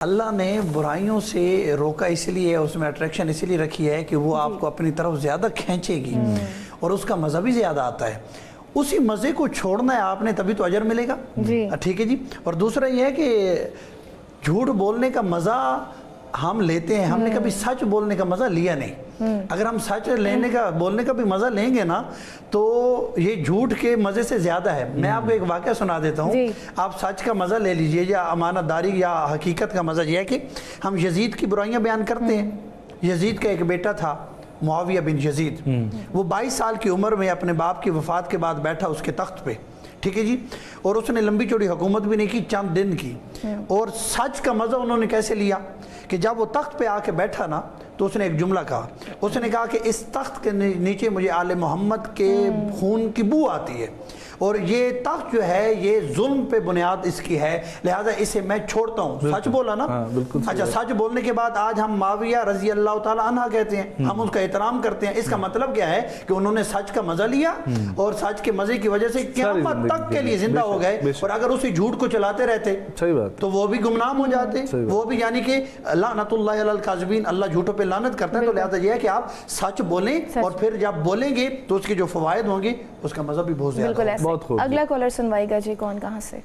اللہ نے برائیوں سے روکا اس لیے، اس میں اٹریکشن اسی لیے رکھی ہے کہ وہ آپ کو اپنی طرف زیادہ کھینچے گی اور اس کا مزہ بھی زیادہ آتا ہے. اسی مزے کو چھوڑنا ہے آپ نے، تبھی تو اجر ملے گا. ٹھیک ہے جی. اور دوسرا یہ ہے کہ جھوٹ بولنے کا مزہ ہم لیتے ہیں، ہم نے کبھی سچ بولنے کا مزہ لیا نہیں. اگر ہم سچ بولنے کا بھی مزہ لیں گے نا تو یہ جھوٹ کے مزے سے زیادہ ہے. میں آپ کو ایک واقعہ سنا دیتا ہوں. آپ سچ کا مزہ لے لیجئے یا امانت داری یا حقیقت کا مزہ. یہ ہے کہ ہم یزید کی برائیاں بیان کرتے ہیں. یزید کا ایک بیٹا تھا معاویہ بن یزید. وہ 22 سال کی عمر میں اپنے باپ کی وفات کے بعد بیٹھا اس کے تخت پہ. ٹھیک ہے جی. اور اس نے لمبی چوڑی حکومت بھی نہیں کی، چند دن کی. اور سچ کا مزہ انہوں نے کیسے لیا کہ جب وہ تخت پہ آ کے بیٹھا نا تو اس نے ایک جملہ کہا. اس نے کہا کہ اس تخت کے نیچے مجھے آل محمد کے خون کی بو آتی ہے اور یہ تخت جو ہے یہ ظلم پہ بنیاد اس کی ہے، لہٰذا اسے میں چھوڑتا ہوں. سچ بولا نا. اچھا، سچ بولنے کے بعد آج ہم معاویہ رضی اللہ تعالیٰ عنہ کہتے ہیں، ہم اس کا احترام کرتے ہیں. اس کا مطلب کیا ہے کہ انہوں نے سچ کا مزہ لیا اور سچ کے مزے کی وجہ سے قیامت تک کے لیے زندہ ہو گئے. اور اگر اسی جھوٹ کو چلاتے رہتے تو وہ بھی گمنام ہو جاتے، وہ بھی، یعنی کہ لعنت اللہ علی الکاذبین، اللہ جھوٹوں پہ لعنت کرتا ہے. تو لہٰذا یہ ہے کہ آپ سچ بولیں اور پھر جب بولیں گے تو اس کے جو فوائد ہوں گے اس کا مزہ بھی بہت زیادہ. اگلا کالر سنوائے گا جی. کون کہاں سے؟